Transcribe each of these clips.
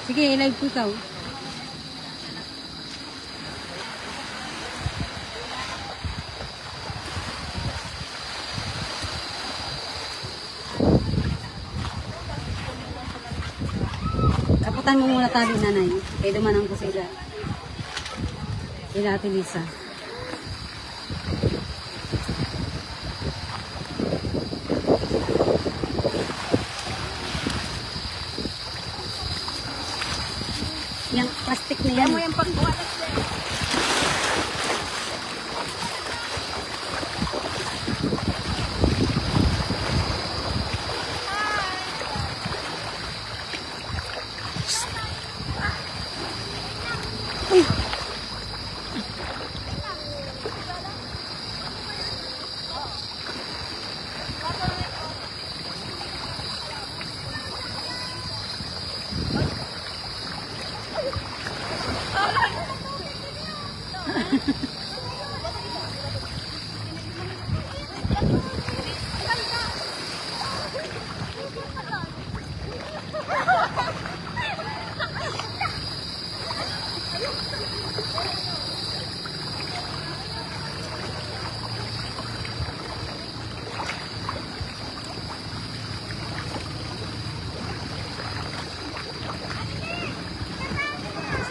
Sige, i-live ko ikaw. Kaputan mo muna tabi, nanay. Kaya dumanang ko sila. Sila Ate Lisa. Yung plastic na yan. Mo yung pagbuwalas din.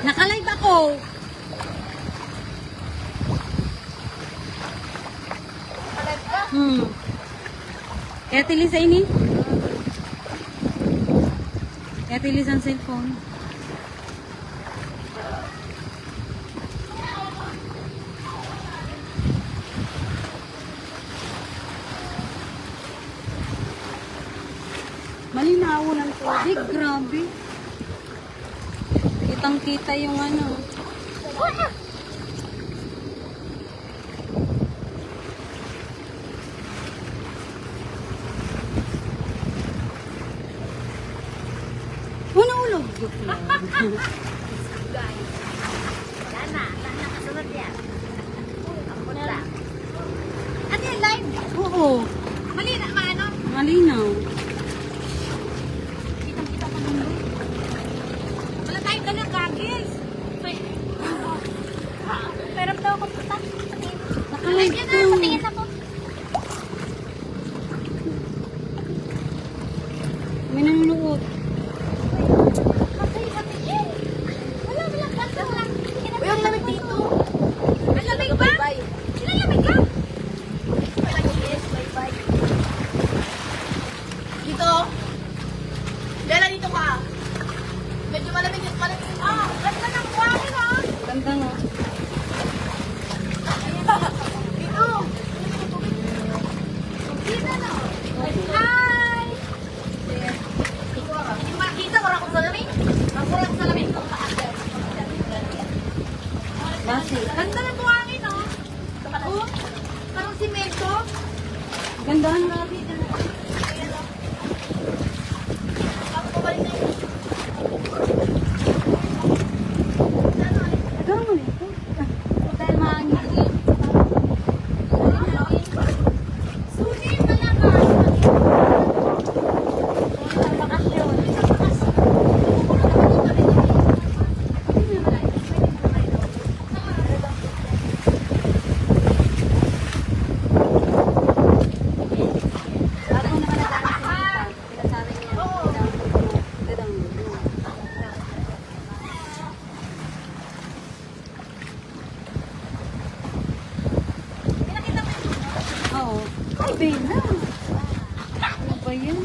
Nakalive ako. Kaya tilis sa ini? Kaya tilis ang cellphone. Malinaw ng tubig. Grabe. Kitang-kita yung ano. Ulog. Guys. Wala na kasunod yan. Ako lang. Ano yan, live? Oo. Malina, maano? Malinaw. Kitang-kita pa mundo. Wala tayong dalang goggles. Pero daw ako puta. Nakalive Yan ko. na, patingin ako. May nanunuot. Uy, ang lamig dito. Ang lamig ba? Sila lamig ka? Bye-bye. Dito. Dala dito ka. Medyo malamig yung malamig. Ah, ganda ng buhangin ha. Ganda na. Dito. Dito na. Hi! Hindi makita ko akong salamin. Ako lang salamin ko pa. Basi. Ganda ng buhangin oh. Oh, parang simento. Ganda na. Gama nito. Dahil maangin. Sunin malakas. Bakasyon. Oo. Ay, Bella. Ano ba yan?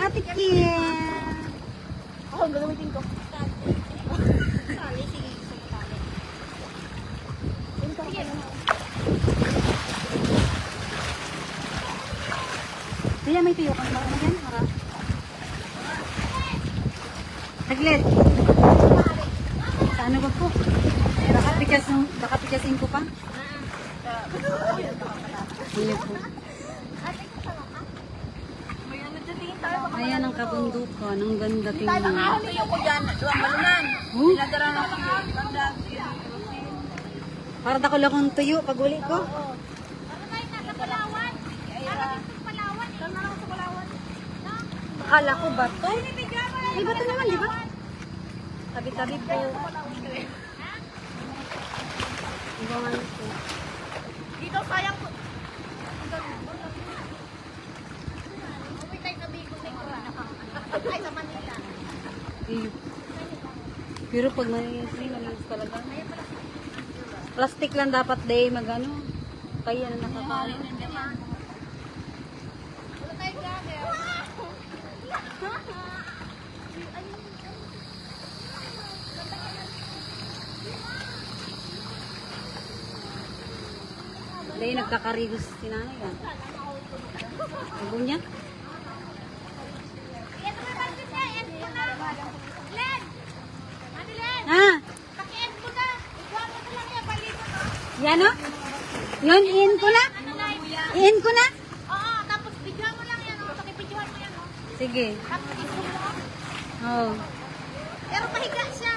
Ate Kia. Ako, gagamitin ko. Tali, sige. Kaya may tuyo kang mga yan, hara. Saglit. Sa ano ba po? Baka pikasin ko pa? Hindi po. Ayan ang kabundukan. Ang ganda Tayo tingnan. ang ahon tuyo ko dyan. Duwang balunan. Oh, Nadara na ako. Ganda. parang ako lang kong tuyo pag uli ko. Ano tayo nasa Palawan? Parating sa Palawan. Saan na ako sa Palawan? Akala ko bato. Ay, bato naman, di ba? Tabi-tabi po. Ibangan po. Dito sayang ko. Uwi tayo sa Bicol. Ay, sa Manila. Eh, pero pag malinis talaga. Plastic lang dapat day magano. Kaya na nakakaano. Wala tayo vlogger. Day nagkakarigos si nanay yan. Ano niya? Ito may balbis na. End ko na. Len! Ano Len? Ha? Paki-end ko na. Ikuha mo ko lang yan. Palito ko. Yan o? Yun, in ko na? Ano live? In ko na? Oo, tapos videoan mo lang yan. Pakipidyoan mo yan. Sige. Tapos i-zoom mo. Oh. Pero pahiga siya.